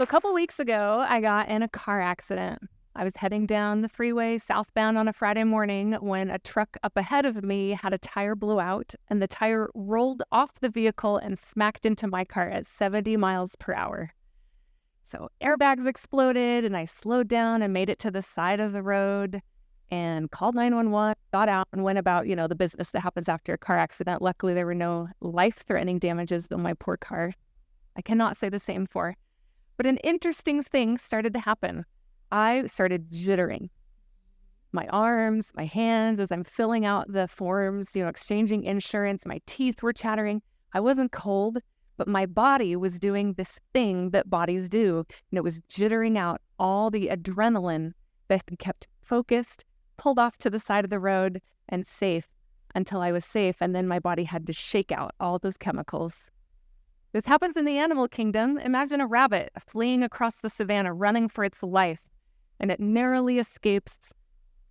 So a couple weeks ago, I got in a car accident. I was heading down the freeway southbound on a Friday morning when a truck up ahead of me had a tire blow out, and the tire rolled off the vehicle and smacked into my car at 70 miles per hour. So airbags exploded, and I slowed down and made it to the side of the road and called 911, got out and went about, the business that happens after a car accident. Luckily, there were no life-threatening damages on my poor car. I cannot say the same for. But an interesting thing started to happen. I started jittering. My arms, my hands, as I'm filling out the forms, exchanging insurance, my teeth were chattering. I wasn't cold, but my body was doing this thing that bodies do. And it was jittering out all the adrenaline that had kept focused, pulled off to the side of the road, and safe until I was safe. And then my body had to shake out all those chemicals. This happens in the animal kingdom. Imagine a rabbit fleeing across the savannah, running for its life, and it narrowly escapes,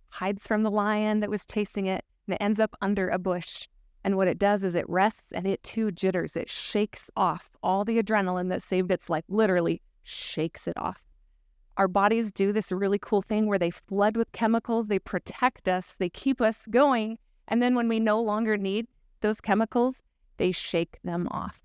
hides from the lion that was chasing it, and it ends up under a bush. And what it does is it rests, and it too jitters. It shakes off all the adrenaline that saved its life, literally shakes it off. Our bodies do this really cool thing where they flood with chemicals, they protect us, they keep us going, and then when we no longer need those chemicals, they shake them off.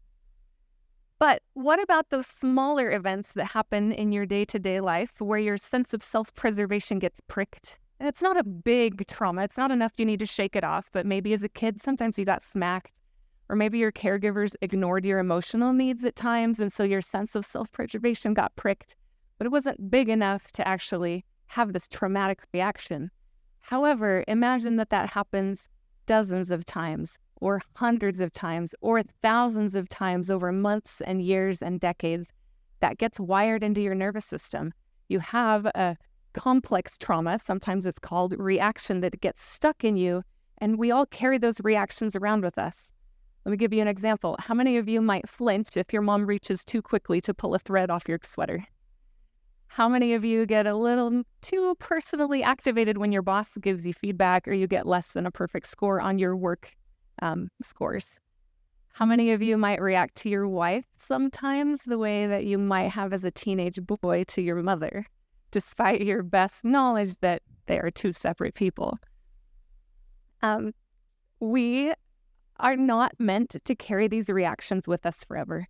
But what about those smaller events that happen in your day-to-day life where your sense of self-preservation gets pricked? And it's not a big trauma. It's not enough you need to shake it off. But maybe as a kid, sometimes you got smacked. Or maybe your caregivers ignored your emotional needs at times, and so your sense of self-preservation got pricked. But it wasn't big enough to actually have this traumatic reaction. However, imagine that happens dozens of times, or hundreds of times, or thousands of times over months and years and decades. That gets wired into your nervous system. You have a complex trauma, sometimes it's called reaction, that gets stuck in you, and we all carry those reactions around with us. Let me give you an example. How many of you might flinch if your mom reaches too quickly to pull a thread off your sweater? How many of you get a little too personally activated when your boss gives you feedback, or you get less than a perfect score on your work scores? How many of you might react to your wife sometimes the way that you might have as a teenage boy to your mother, despite your best knowledge that they are two separate people? We are not meant to carry these reactions with us forever.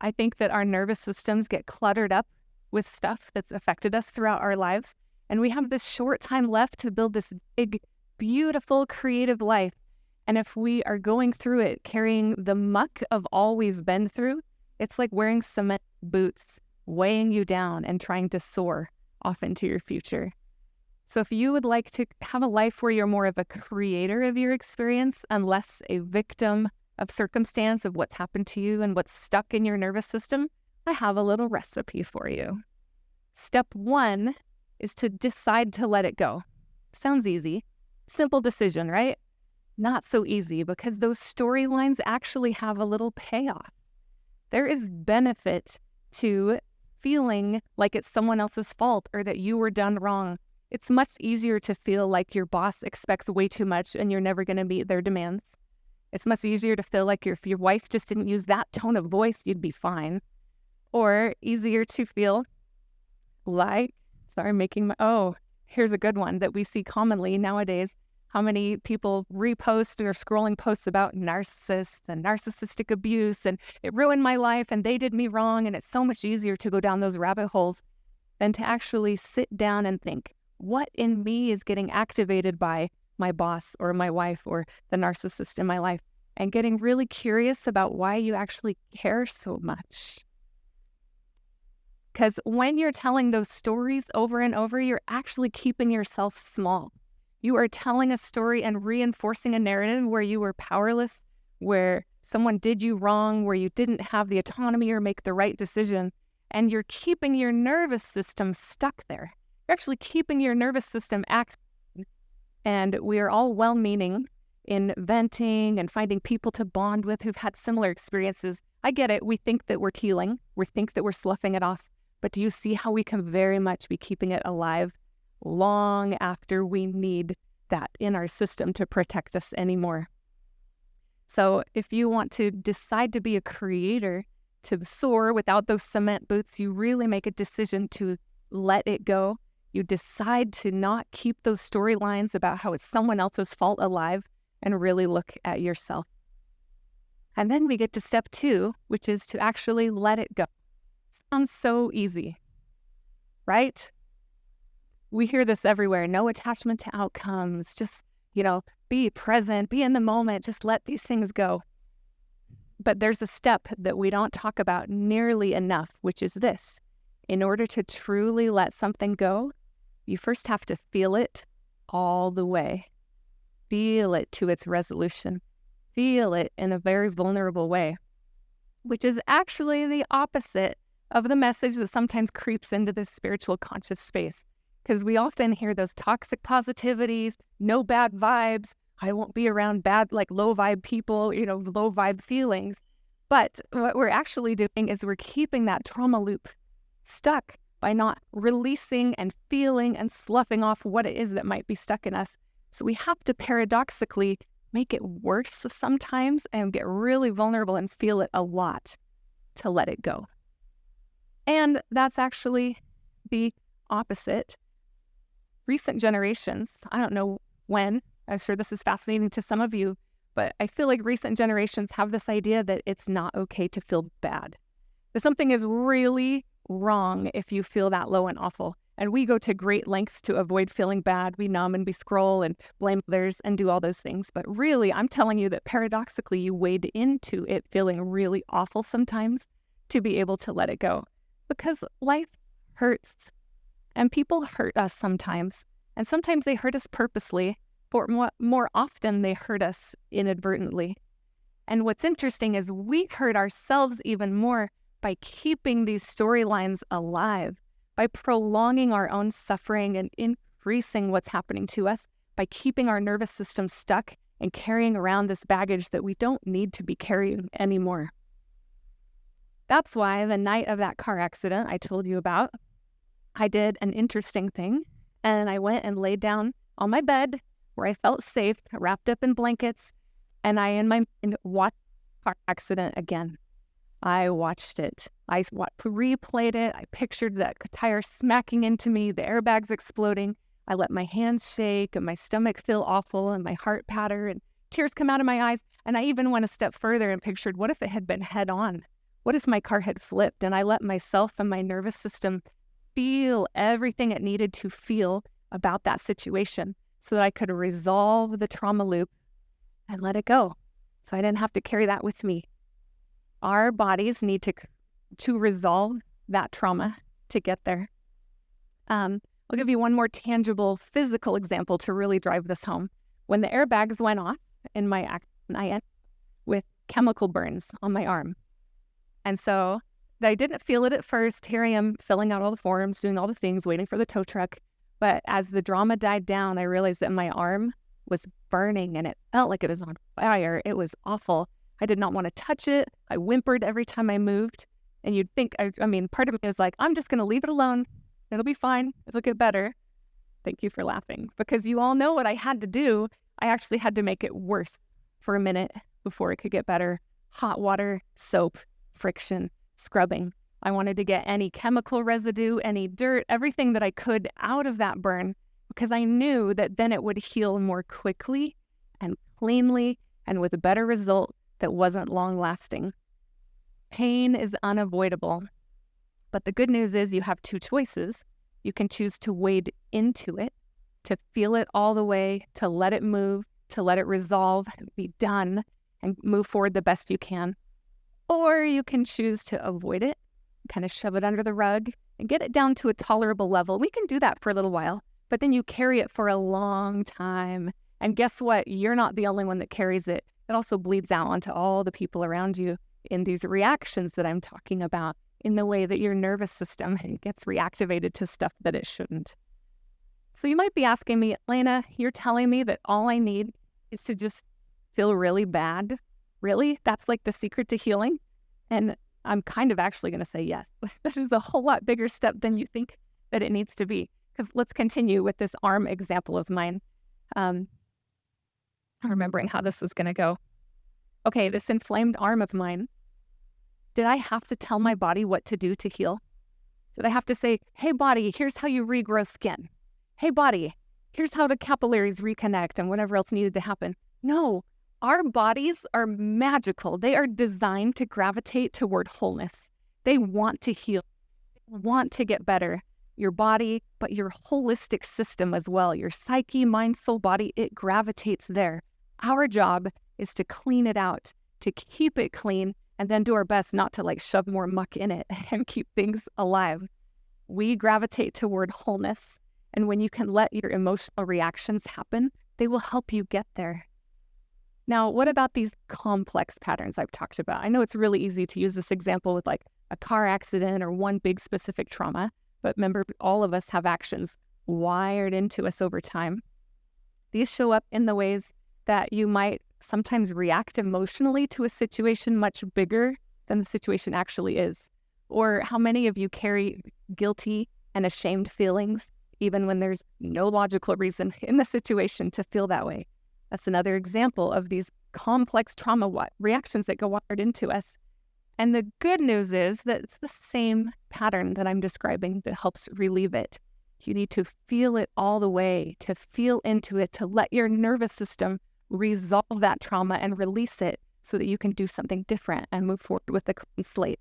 I think that our nervous systems get cluttered up with stuff that's affected us throughout our lives, and we have this short time left to build this big, beautiful, creative life. And if we are going through it carrying the muck of all we've been through, it's like wearing cement boots, weighing you down and trying to soar off into your future. So if you would like to have a life where you're more of a creator of your experience and less a victim of circumstance of what's happened to you and what's stuck in your nervous system, I have a little recipe for you. Step 1 is to decide to let it go. Sounds easy. Simple decision, right? Not so easy, because those storylines actually have a little payoff. There is benefit to feeling like it's someone else's fault or that you were done wrong. It's much easier to feel like your boss expects way too much and you're never going to meet their demands. It's much easier to feel like if your wife just didn't use that tone of voice, you'd be fine. Or easier to feel like, here's a good one that we see commonly nowadays. How many people repost or scrolling posts about narcissists and narcissistic abuse, and it ruined my life and they did me wrong, and it's so much easier to go down those rabbit holes than to actually sit down and think, what in me is getting activated by my boss or my wife or the narcissist in my life, and getting really curious about why you actually care so much. Because when you're telling those stories over and over, you're actually keeping yourself small. You are telling a story and reinforcing a narrative where you were powerless, where someone did you wrong, where you didn't have the autonomy or make the right decision, and you're keeping your nervous system stuck there. You're actually keeping your nervous system active. And we are all well-meaning in venting and finding people to bond with who've had similar experiences. I get it. We think that we're healing. We think that we're sloughing it off. But do you see how we can very much be keeping it alive long after we need that in our system to protect us anymore? So if you want to decide to be a creator, to soar without those cement boots. You really make a decision to let it go. You decide to not keep those storylines about how it's someone else's fault alive and really look at yourself. And then we get to step 2, which is to actually let it go. Sounds so easy, right? We hear this everywhere. No attachment to outcomes. Just, be present, be in the moment, just let these things go. But there's a step that we don't talk about nearly enough, which is this. In order to truly let something go, you first have to feel it all the way. Feel it to its resolution. Feel it in a very vulnerable way, which is actually the opposite of the message that sometimes creeps into this spiritual conscious space. Because we often hear those toxic positivities, no bad vibes, I won't be around bad, low vibe people, low vibe feelings. But what we're actually doing is we're keeping that trauma loop stuck by not releasing and feeling and sloughing off what it is that might be stuck in us. So we have to paradoxically make it worse sometimes and get really vulnerable and feel it a lot to let it go. And that's actually the opposite. Recent generations, I don't know when, I'm sure this is fascinating to some of you, but I feel like recent generations have this idea that it's not okay to feel bad. That something is really wrong if you feel that low and awful. And we go to great lengths to avoid feeling bad. We numb and we scroll and blame others and do all those things. But really, I'm telling you that paradoxically, you wade into it feeling really awful sometimes to be able to let it go. Because life hurts. And people hurt us sometimes. And sometimes they hurt us purposely. But more often, they hurt us inadvertently. And what's interesting is we hurt ourselves even more by keeping these storylines alive, by prolonging our own suffering and increasing what's happening to us, by keeping our nervous system stuck and carrying around this baggage that we don't need to be carrying anymore. That's why the night of that car accident I told you about, I did an interesting thing, and I went and laid down on my bed where I felt safe, wrapped up in blankets, and I watched the car accident again. I watched it. I replayed it. I pictured that tire smacking into me, the airbags exploding. I let my hands shake and my stomach feel awful and my heart patter and tears come out of my eyes. And I even went a step further and pictured, what if it had been head on? What if my car had flipped? And I let myself and my nervous system feel everything it needed to feel about that situation so that I could resolve the trauma loop and let it go. So I didn't have to carry that with me. Our bodies need to resolve that trauma to get there. I'll give you one more tangible physical example to really drive this home. When the airbags went off in my accident, I ended up with chemical burns on my arm. And so I didn't feel it at first. Here I am filling out all the forms, doing all the things, waiting for the tow truck. But as the drama died down, I realized that my arm was burning and it felt like it was on fire. It was awful. I did not want to touch it. I whimpered every time I moved. And you'd think, part of me was like, I'm just going to leave it alone. It'll be fine. It'll get better. Thank you for laughing. Because you all know what I had to do. I actually had to make it worse for a minute before it could get better. Hot water, soap, friction, scrubbing. I wanted to get any chemical residue, any dirt, everything that I could out of that burn because I knew that then it would heal more quickly and cleanly and with a better result that wasn't long-lasting. Pain is unavoidable, but the good news is you have two choices. You can choose to wade into it, to feel it all the way, to let it move, to let it resolve, be done, and move forward the best you can. Or you can choose to avoid it, kind of shove it under the rug, and get it down to a tolerable level. We can do that for a little while, but then you carry it for a long time. And guess what? You're not the only one that carries it. It also bleeds out onto all the people around you in these reactions that I'm talking about, in the way that your nervous system gets reactivated to stuff that it shouldn't. So you might be asking me, Alaina, you're telling me that all I need is to just feel really bad? Really? That's like the secret to healing? And I'm kind of actually going to say yes. That is a whole lot bigger step than you think that it needs to be. Because let's continue with this arm example of mine. Remembering how this is going to go. Okay, this inflamed arm of mine Did I have to tell my body what to do to heal? Did I have to say, hey, body, here's how you regrow skin? Hey, body, here's how the capillaries reconnect and whatever else needed to happen? No, our bodies are magical. They are designed to gravitate toward wholeness. They want to heal, want to get better. Your body, but your holistic system as well, your psyche, mind, soul, body, it gravitates there. Our job is to clean it out, to keep it clean, and then do our best not to shove more muck in it and keep things alive. We gravitate toward wholeness, and when you can let your emotional reactions happen, they will help you get there. Now, what about these complex patterns I've talked about? I know it's really easy to use this example with a car accident or one big specific trauma, but remember, all of us have actions wired into us over time. These show up in the ways that you might sometimes react emotionally to a situation much bigger than the situation actually is. Or how many of you carry guilty and ashamed feelings, even when there's no logical reason in the situation to feel that way. That's another example of these complex trauma reactions that go wired into us. And the good news is that it's the same pattern that I'm describing that helps relieve it. You need to feel it all the way, to feel into it, to let your nervous system resolve that trauma and release it so that you can do something different and move forward with a clean slate.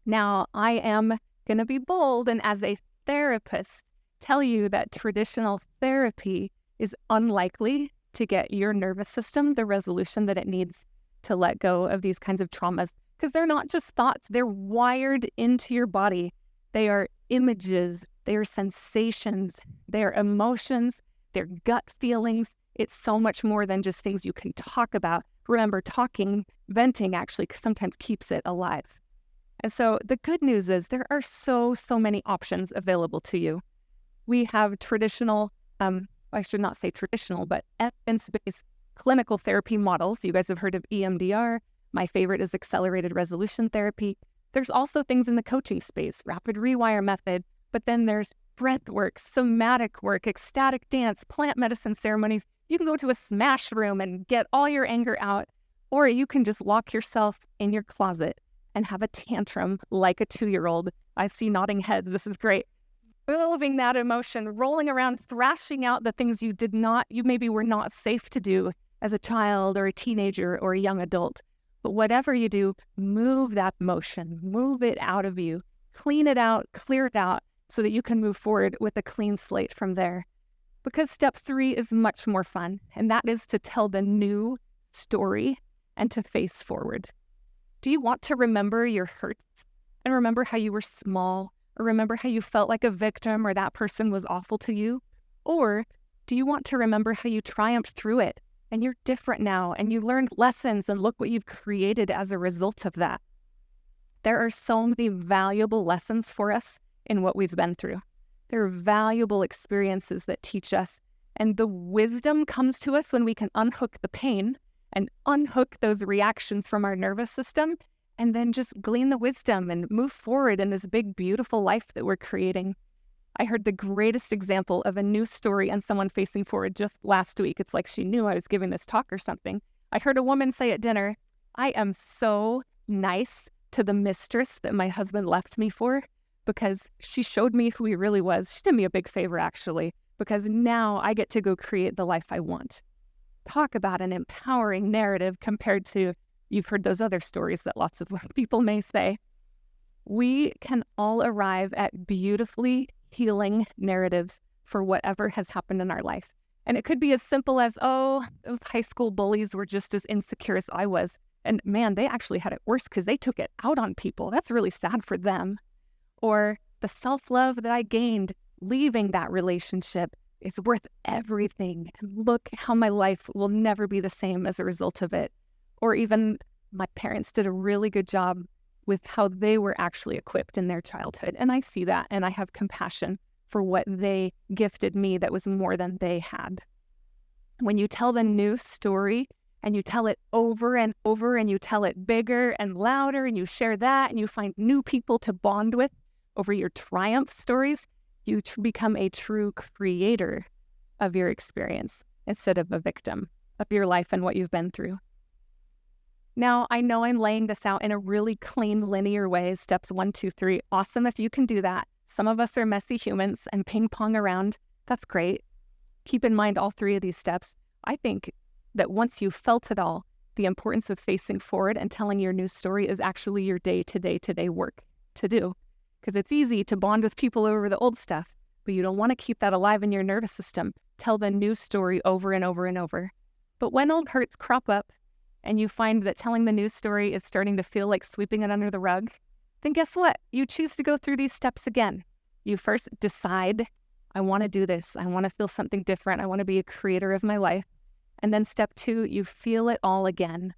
Now, I am going to be bold and as a therapist tell you that traditional therapy is unlikely to get your nervous system the resolution that it needs to let go of these kinds of traumas, because they're not just thoughts, they're wired into your body. They are images, they are sensations, they are emotions, they're gut feelings. It's so much more than just things you can talk about. Remember, venting actually sometimes keeps it alive. And so the good news is there are so many options available to you. We have traditional, I should not say traditional, but evidence-based clinical therapy models. You guys have heard of EMDR. My favorite is accelerated resolution therapy. There's also things in the coaching space, rapid rewire method, but then there's breath work, somatic work, ecstatic dance, plant medicine ceremonies. You can go to a smash room and get all your anger out, or you can just lock yourself in your closet and have a tantrum like a 2-year-old. I see nodding heads. This is great. Moving that emotion, rolling around, thrashing out the things you maybe were not safe to do as a child or a teenager or a young adult. But whatever you do, move that emotion, move it out of you, clean it out, clear it out so that you can move forward with a clean slate from there. Because step 3 is much more fun, and that is to tell the new story and to face forward. Do you want to remember your hurts and remember how you were small, or remember how you felt like a victim or that person was awful to you? Or do you want to remember how you triumphed through it and you're different now and you learned lessons and look what you've created as a result of that? There are so many valuable lessons for us in what we've been through. There are valuable experiences that teach us, and the wisdom comes to us when we can unhook the pain and unhook those reactions from our nervous system, and then just glean the wisdom and move forward in this big, beautiful life that we're creating. I heard the greatest example of a new story and someone facing forward just last week. It's like she knew I was giving this talk or something. I heard a woman say at dinner, I am so nice to the mistress that my husband left me for, because she showed me who he really was. She did me a big favor, actually, because now I get to go create the life I want. Talk about an empowering narrative compared to, you've heard those other stories that lots of people may say. We can all arrive at beautifully healing narratives for whatever has happened in our life. And it could be as simple as, oh, those high school bullies were just as insecure as I was. And man, they actually had it worse because they took it out on people. That's really sad for them. Or the self-love that I gained leaving that relationship is worth everything. And look how my life will never be the same as a result of it. Or even my parents did a really good job with how they were actually equipped in their childhood. And I see that, and I have compassion for what they gifted me that was more than they had. When you tell the new story, and you tell it over and over, and you tell it bigger and louder, and you share that, and you find new people to bond with over your triumph stories, you become a true creator of your experience instead of a victim of your life and what you've been through. Now, I know I'm laying this out in a really clean, linear way, steps 1, 2, 3. Awesome if you can do that. Some of us are messy humans and ping pong around. That's great. Keep in mind all 3 of these steps. I think that once you've felt it all, the importance of facing forward and telling your new story is actually your day-to-day work to do. Because it's easy to bond with people over the old stuff, but you don't want to keep that alive in your nervous system. Tell the new story over and over and over. But when old hurts crop up and you find that telling the new story is starting to feel like sweeping it under the rug, then guess what? You choose to go through these steps again. You first decide, I want to do this. I want to feel something different. I want to be a creator of my life. And then step 2, you feel it all again.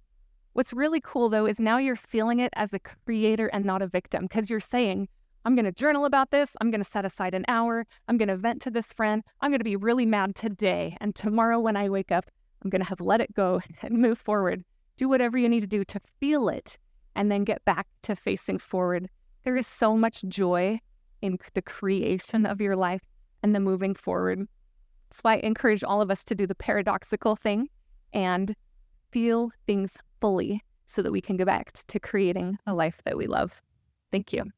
What's really cool, though, is now you're feeling it as a creator and not a victim, because you're saying, I'm going to journal about this. I'm going to set aside an hour. I'm going to vent to this friend. I'm going to be really mad today. And tomorrow when I wake up, I'm going to have let it go and move forward. Do whatever you need to do to feel it and then get back to facing forward. There is so much joy in the creation of your life and the moving forward. So I encourage all of us to do the paradoxical thing and feel things fully so that we can go back to creating a life that we love. Thank you.